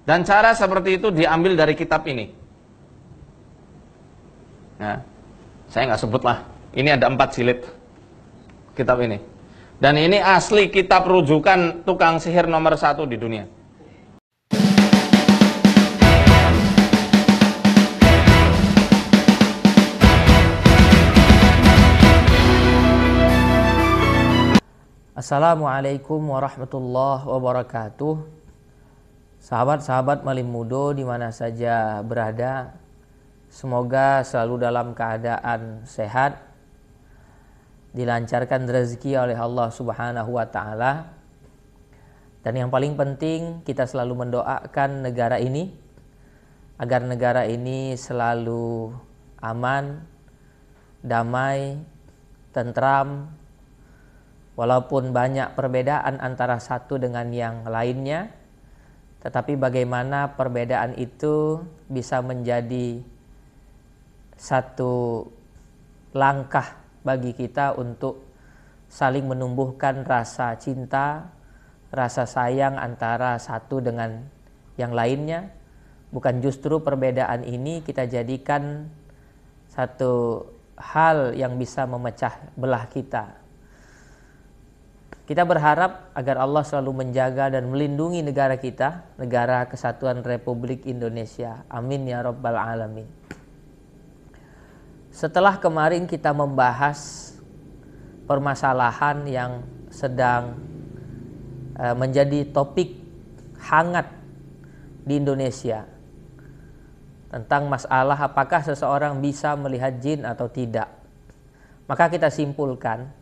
Dan cara seperti itu diambil dari kitab ini. Nah, saya nggak sebut lah. Ini ada 4 jilid kitab ini. Dan ini asli kitab rujukan tukang sihir nomor 1 di dunia. Assalamualaikum warahmatullahi wabarakatuh. Sahabat-sahabat Malim Mudo di mana saja berada, semoga selalu dalam keadaan sehat, dilancarkan rezeki oleh Allah Subhanahu wa taala. Dan yang paling penting, kita selalu mendoakan negara ini agar negara ini selalu aman, damai, tentram. Walaupun banyak perbedaan antara satu dengan yang lainnya, tetapi bagaimana perbedaan itu bisa menjadi satu langkah bagi kita untuk saling menumbuhkan rasa cinta, rasa sayang antara satu dengan yang lainnya. Bukan justru perbedaan ini kita jadikan satu hal yang bisa memecah belah kita. Kita berharap agar Allah selalu menjaga dan melindungi negara kita, negara Kesatuan Republik Indonesia. Amin ya Rabbal Alamin. Setelah kemarin kita membahas permasalahan yang sedang menjadi topik hangat di Indonesia, tentang masalah apakah seseorang bisa melihat jin atau tidak, maka kita simpulkan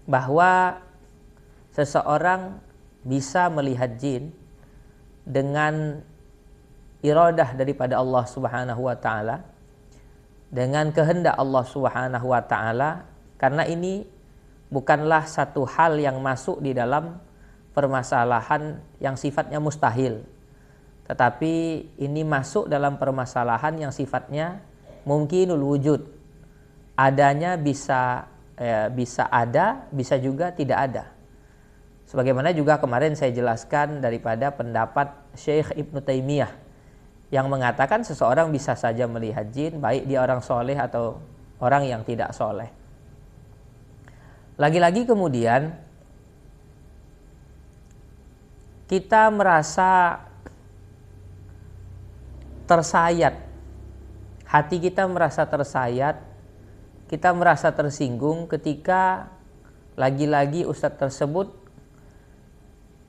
bahwa seseorang bisa melihat jin dengan iradah daripada Allah Subhanahu wa taala, dengan kehendak Allah Subhanahu wa taala, karena ini bukanlah satu hal yang masuk di dalam permasalahan yang sifatnya mustahil, tetapi ini masuk dalam permasalahan yang sifatnya mungkinul wujud. Adanya bisa ada, bisa juga tidak ada. Sebagaimana juga kemarin saya jelaskan daripada pendapat Syekh Ibnu Taimiyah yang mengatakan seseorang bisa saja melihat jin, baik dia orang soleh atau orang yang tidak soleh. Lagi-lagi kemudian kita merasa tersayat, hati kita merasa tersayat, kita merasa tersinggung ketika lagi-lagi ustadz tersebut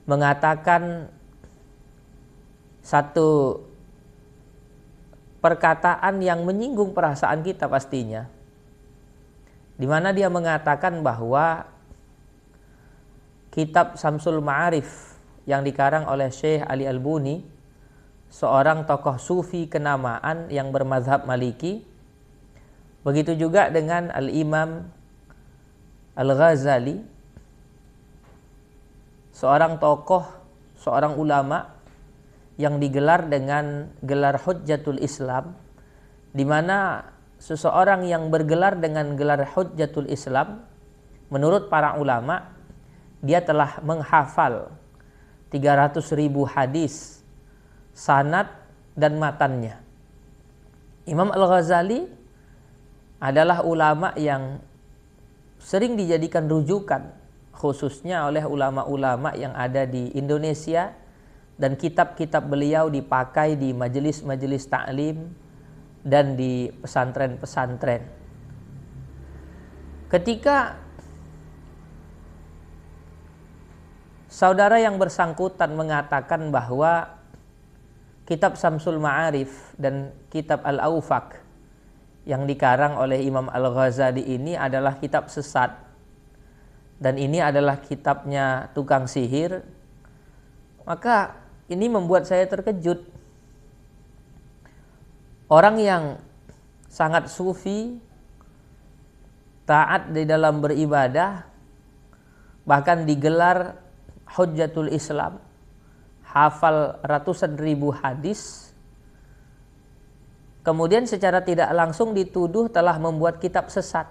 mengatakan satu perkataan yang menyinggung perasaan kita pastinya, di mana dia mengatakan bahwa kitab Syamsul Ma'arif yang dikarang oleh Syekh Ali Al-Buni, seorang tokoh sufi kenamaan yang bermazhab Maliki, begitu juga dengan Al-Imam Al-Ghazali, seorang tokoh, seorang ulama yang digelar dengan gelar Hujjatul Islam, di mana seseorang yang bergelar dengan gelar Hujjatul Islam, menurut para ulama, dia telah menghafal 300.000 hadis, sanad dan matannya. Imam Al-Ghazali adalah ulama yang sering dijadikan rujukan, khususnya oleh ulama-ulama yang ada di Indonesia, dan kitab-kitab beliau dipakai di majelis-majelis ta'lim dan di pesantren-pesantren. Ketika saudara yang bersangkutan mengatakan bahwa kitab Syamsul Ma'arif dan kitab Al-Awfaq yang dikarang oleh Imam Al-Ghazali ini adalah kitab sesat, dan ini adalah kitabnya tukang sihir, maka ini membuat saya terkejut. Orang yang sangat sufi, taat di dalam beribadah, bahkan digelar Hujjatul Islam, hafal ratusan ribu hadis, kemudian secara tidak langsung dituduh telah membuat kitab sesat,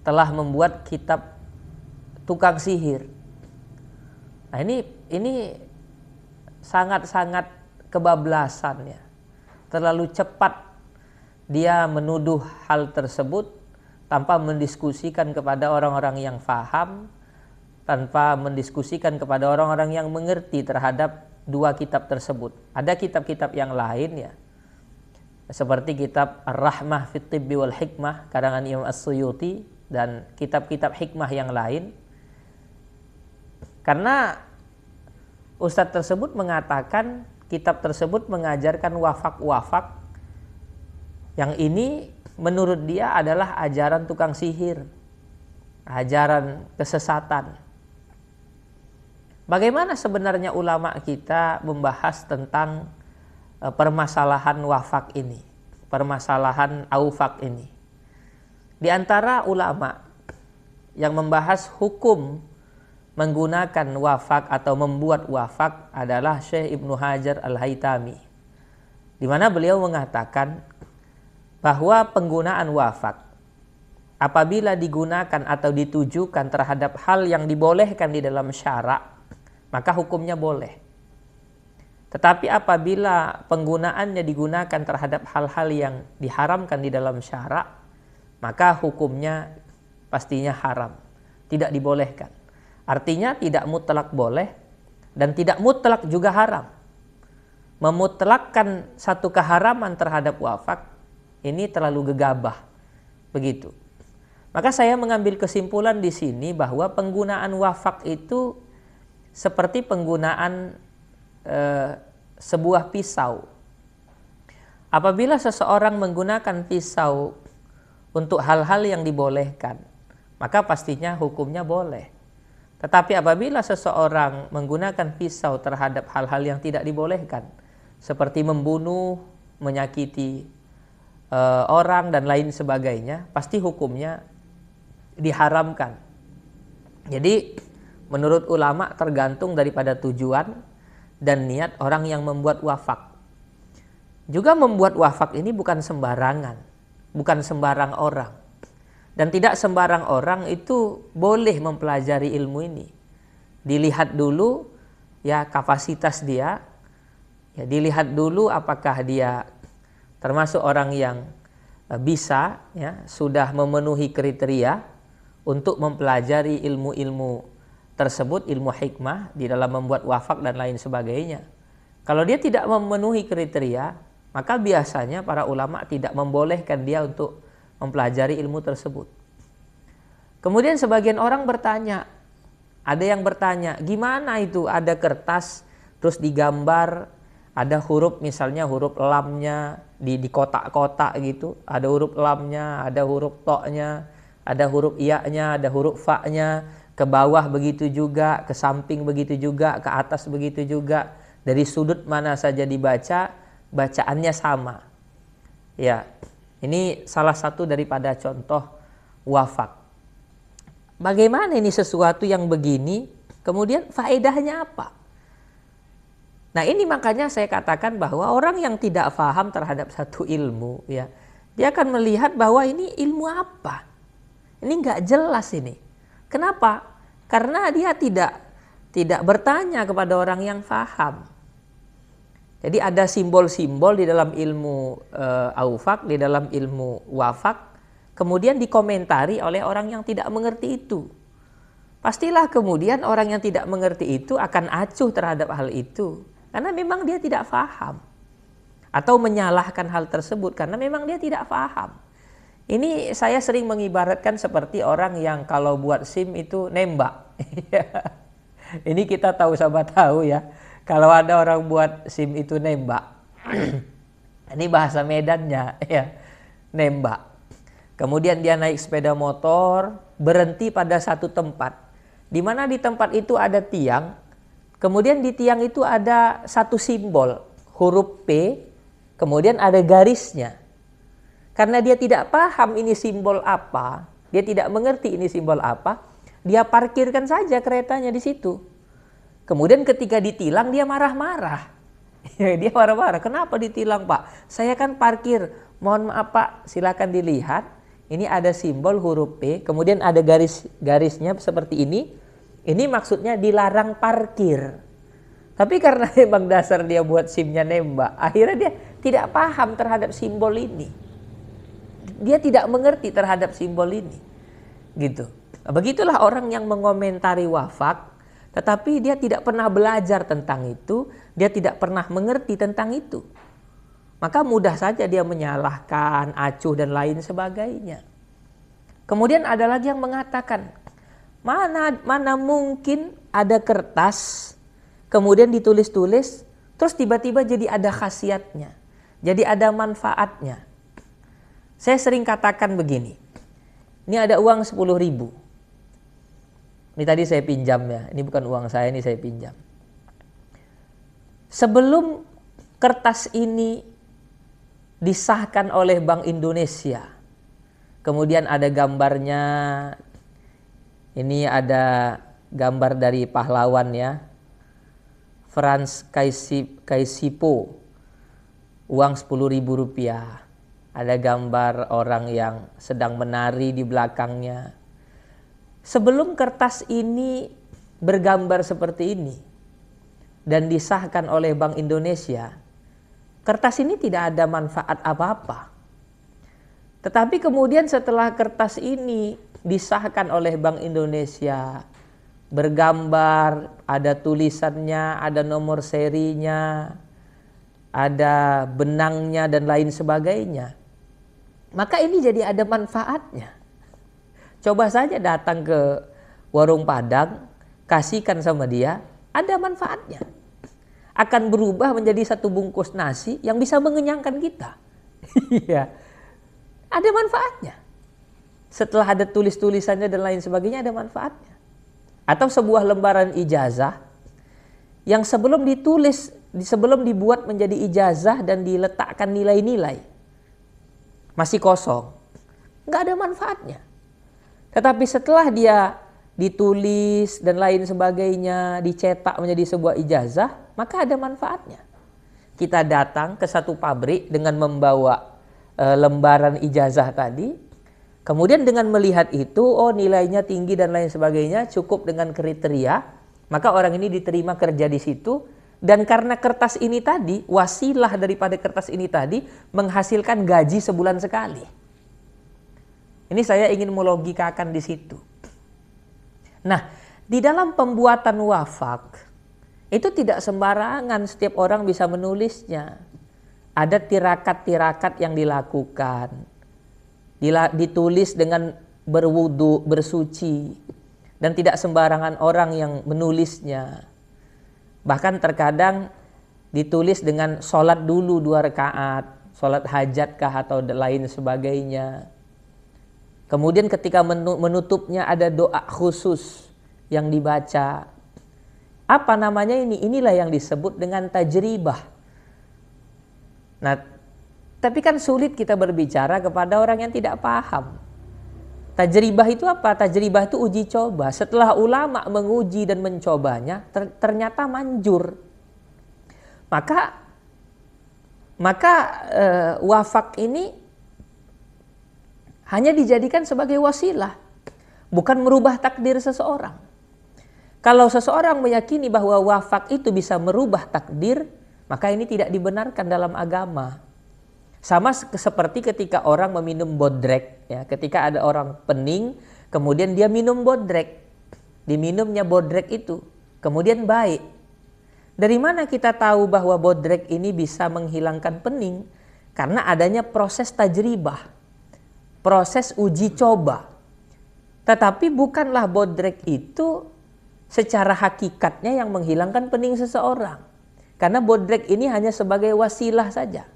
telah membuat kitab tukang sihir. Nah, ini sangat-sangat kebablasan ya. Terlalu cepat dia menuduh hal tersebut tanpa mendiskusikan kepada orang-orang yang faham, tanpa mendiskusikan kepada orang-orang yang mengerti terhadap dua kitab tersebut. Ada kitab-kitab yang lain ya, seperti kitab Ar-Rahmah fit Tibbi wal Hikmah karangan Imam As-Suyuti dan kitab-kitab hikmah yang lain. Karena ustadz tersebut mengatakan kitab tersebut mengajarkan wafak-wafak yang ini menurut dia adalah ajaran tukang sihir, ajaran kesesatan. Bagaimana sebenarnya ulama kita membahas tentang permasalahan wafak ini, permasalahan aufak ini? Di antara ulama yang membahas hukum menggunakan wafak atau membuat wafak adalah Syekh Ibnu Hajar Al-Haytami, di mana beliau mengatakan bahwa penggunaan wafak apabila digunakan atau ditujukan terhadap hal yang dibolehkan di dalam syarak, maka hukumnya boleh. Tetapi apabila penggunaannya digunakan terhadap hal-hal yang diharamkan di dalam syarak, maka hukumnya pastinya haram, tidak dibolehkan. Artinya tidak mutlak boleh dan tidak mutlak juga haram. Memutlakkan satu keharaman terhadap wafak ini terlalu gegabah, begitu. Maka saya mengambil kesimpulan di sini bahwa penggunaan wafak itu seperti penggunaan sebuah pisau. Apabila seseorang menggunakan pisau untuk hal-hal yang dibolehkan, maka pastinya hukumnya boleh. Tetapi apabila seseorang menggunakan pisau terhadap hal-hal yang tidak dibolehkan, seperti membunuh, menyakiti orang dan lain sebagainya, pasti hukumnya diharamkan. Jadi menurut ulama tergantung daripada tujuan dan niat orang yang membuat wafak. Juga membuat wafak ini bukan sembarangan, bukan sembarang orang. Dan tidak sembarang orang itu boleh mempelajari ilmu ini. Dilihat dulu ya kapasitas dia, ya dilihat dulu apakah dia termasuk orang yang bisa ya sudah memenuhi kriteria untuk mempelajari ilmu-ilmu tersebut, ilmu hikmah di dalam membuat wafak dan lain sebagainya. Kalau dia tidak memenuhi kriteria, maka biasanya para ulama tidak membolehkan dia untuk mempelajari ilmu tersebut. Kemudian sebagian orang bertanya, ada yang bertanya, gimana itu ada kertas terus digambar, ada huruf misalnya huruf lamnya di kotak-kotak gitu, ada huruf lamnya, ada huruf toknya, ada huruf iya-nya, ada huruf fa-nya, ke bawah begitu juga, ke samping begitu juga, ke atas begitu juga, dari sudut mana saja dibaca, bacaannya sama. Ya, ini salah satu daripada contoh wafak. Bagaimana ini sesuatu yang begini, kemudian faedahnya apa? Nah ini makanya saya katakan bahwa orang yang tidak paham terhadap satu ilmu, ya, dia akan melihat bahwa ini ilmu apa? Ini nggak jelas ini. Kenapa? Karena dia tidak bertanya kepada orang yang paham. Jadi ada simbol-simbol di dalam ilmu aufak, di dalam ilmu wafak, kemudian dikomentari oleh orang yang tidak mengerti itu. Pastilah kemudian orang yang tidak mengerti itu akan acuh terhadap hal itu. Karena memang dia tidak paham. Atau menyalahkan hal tersebut karena memang dia tidak paham. Ini saya sering mengibaratkan seperti orang yang kalau buat SIM itu nembak. Ini kita tahu-sama tahu ya. Kalau ada orang buat SIM itu nembak. Ini bahasa Medannya ya. Nembak. Kemudian dia naik sepeda motor, berhenti pada satu tempat. Di mana di tempat itu ada tiang. Kemudian di tiang itu ada satu simbol, huruf P, kemudian ada garisnya. Karena dia tidak paham ini simbol apa, dia tidak mengerti ini simbol apa, dia parkirkan saja keretanya di situ. Kemudian ketika ditilang dia marah-marah. Dia marah-marah, kenapa ditilang Pak? Saya kan parkir, mohon maaf Pak, silakan dilihat. Ini ada simbol huruf P, kemudian ada garis-garisnya seperti ini. Ini maksudnya dilarang parkir. Tapi karena emang dasar dia buat SIM-nya nembak, akhirnya dia tidak paham terhadap simbol ini. Dia tidak mengerti terhadap simbol ini. Gitu. Begitulah orang yang mengomentari wafak, tetapi dia tidak pernah belajar tentang itu, dia tidak pernah mengerti tentang itu. Maka mudah saja dia menyalahkan, acuh dan lain sebagainya. Kemudian ada lagi yang mengatakan, mana mungkin ada kertas, kemudian ditulis-tulis, terus tiba-tiba jadi ada khasiatnya, jadi ada manfaatnya. Saya sering katakan begini, ini ada uang 10.000. Ini tadi saya pinjam ya, ini bukan uang saya, ini saya pinjam. Sebelum kertas ini disahkan oleh Bank Indonesia, kemudian ada gambarnya, ini ada gambar dari pahlawan ya, Franz Kaisipo, uang 10.000 rupiah. Ada gambar orang yang sedang menari di belakangnya. Sebelum kertas ini bergambar seperti ini dan disahkan oleh Bank Indonesia, kertas ini tidak ada manfaat apa-apa. Tetapi kemudian setelah kertas ini disahkan oleh Bank Indonesia, bergambar, ada tulisannya, ada nomor serinya, ada benangnya dan lain sebagainya, maka ini jadi ada manfaatnya. Coba saja datang ke warung Padang, kasihkan sama dia, ada manfaatnya. Akan berubah menjadi satu bungkus nasi yang bisa mengenyangkan kita. Iya, ada manfaatnya. Setelah ada tulis-tulisannya dan lain sebagainya, ada manfaatnya. Atau sebuah lembaran ijazah yang sebelum ditulis, sebelum dibuat menjadi ijazah dan diletakkan nilai-nilai, masih kosong, nggak ada manfaatnya. Tetapi setelah dia ditulis dan lain sebagainya, dicetak menjadi sebuah ijazah, maka ada manfaatnya. Kita datang ke satu pabrik dengan membawa lembaran ijazah tadi, kemudian dengan melihat itu, oh nilainya tinggi dan lain sebagainya, cukup dengan kriteria, maka orang ini diterima kerja di situ. Dan karena kertas ini tadi, wasilah daripada kertas ini tadi menghasilkan gaji sebulan sekali. Ini saya ingin melogikakan di situ. Nah, di dalam pembuatan wafak, itu tidak sembarangan setiap orang bisa menulisnya. Ada tirakat-tirakat yang dilakukan. Ditulis dengan berwudu, bersuci. Dan tidak sembarangan orang yang menulisnya. Bahkan terkadang ditulis dengan sholat dulu 2 rakaat, sholat hajat kah atau lain sebagainya. Kemudian ketika menutupnya ada doa khusus yang dibaca. Apa namanya ini? Inilah yang disebut dengan tajribah. Nah, tapi kan sulit kita berbicara kepada orang yang tidak paham. Tajribah itu apa? Tajribah itu uji coba. Setelah ulama menguji dan mencobanya, ternyata manjur. Maka wafak ini hanya dijadikan sebagai wasilah, bukan merubah takdir seseorang. Kalau seseorang meyakini bahwa wafak itu bisa merubah takdir, maka ini tidak dibenarkan dalam agama. Sama seperti ketika orang meminum bodrek, ya, ketika ada orang pening, kemudian dia minum bodrek, diminumnya bodrek itu, kemudian baik. Dari mana kita tahu bahwa bodrek ini bisa menghilangkan pening? Karena adanya proses tajribah, proses uji coba. Tetapi bukanlah bodrek itu secara hakikatnya yang menghilangkan pening seseorang. Karena bodrek ini hanya sebagai wasilah saja.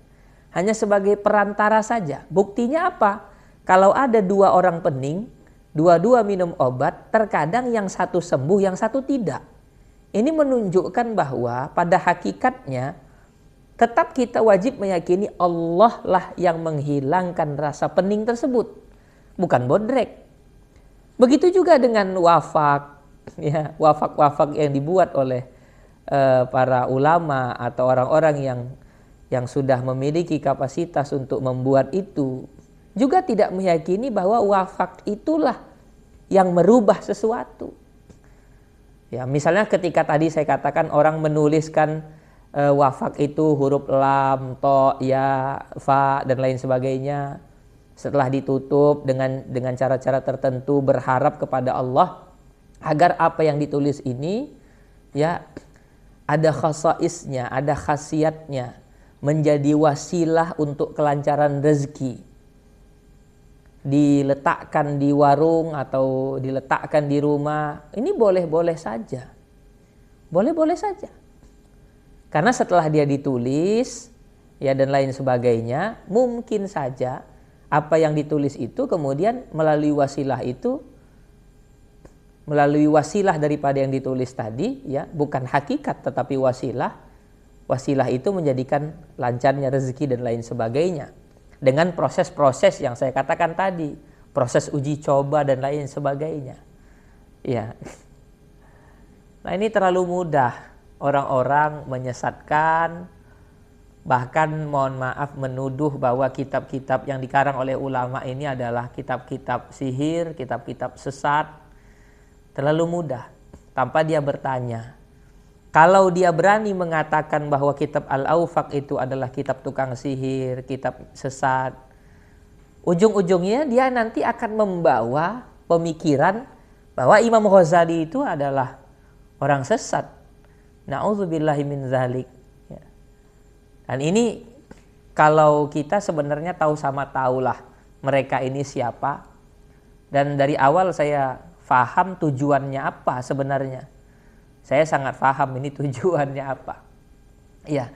Hanya sebagai perantara saja. Buktinya apa? Kalau ada 2 orang pening, dua-dua minum obat, terkadang yang satu sembuh, yang satu tidak. Ini menunjukkan bahwa pada hakikatnya tetap kita wajib meyakini Allah lah yang menghilangkan rasa pening tersebut, bukan bodrek. Begitu juga dengan wafak, ya, wafak-wafak yang dibuat oleh para ulama atau orang-orang yang sudah memiliki kapasitas untuk membuat itu, juga tidak meyakini bahwa wafak itulah yang merubah sesuatu. Ya, misalnya ketika tadi saya katakan orang menuliskan wafak itu huruf lam, to, ya, fa dan lain sebagainya. Setelah ditutup dengan cara-cara tertentu berharap kepada Allah agar apa yang ditulis ini ya ada khasaisnya, ada khasiatnya, menjadi wasilah untuk kelancaran rezeki. Diletakkan di warung atau diletakkan di rumah, ini boleh-boleh saja. Boleh-boleh saja. Karena setelah dia ditulis ya dan lain sebagainya, mungkin saja apa yang ditulis itu kemudian melalui wasilah daripada yang ditulis tadi ya, bukan hakikat tetapi wasilah itu menjadikan lancarnya rezeki dan lain sebagainya dengan proses-proses yang saya katakan tadi, proses uji coba dan lain sebagainya ya. Nah, ini terlalu mudah orang-orang menyesatkan, bahkan mohon maaf menuduh bahwa kitab-kitab yang dikarang oleh ulama ini adalah kitab-kitab sihir, kitab-kitab sesat. Terlalu mudah tanpa dia bertanya. Kalau dia berani mengatakan bahwa kitab Al-Awfaq itu adalah kitab tukang sihir, kitab sesat, ujung-ujungnya dia nanti akan membawa pemikiran bahwa Imam Ghazali itu adalah orang sesat. Na'udzubillahi min zalik. Dan ini kalau kita sebenarnya tahu sama tahulah mereka ini siapa. Dan dari awal saya faham tujuannya apa sebenarnya. Saya sangat paham ini tujuannya apa. Ya,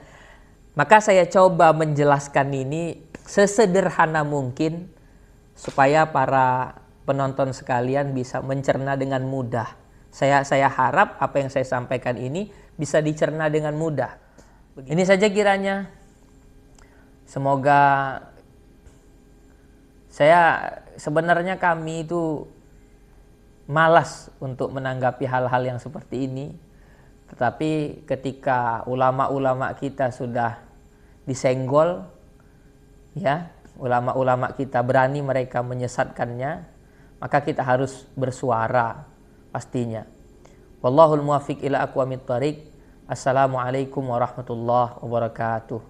maka saya coba menjelaskan ini sesederhana mungkin supaya para penonton sekalian bisa mencerna dengan mudah. Saya harap apa yang saya sampaikan ini bisa dicerna dengan mudah. Ini saja kiranya. Semoga sebenarnya kami itu malas untuk menanggapi hal-hal yang seperti ini. Tetapi ketika ulama-ulama kita sudah disenggol, ya, ulama-ulama kita berani mereka menyesatkannya, maka kita harus bersuara pastinya. Wallahul muwaffiq ila aqwamit thariq. Assalamualaikum warahmatullahi wabarakatuh.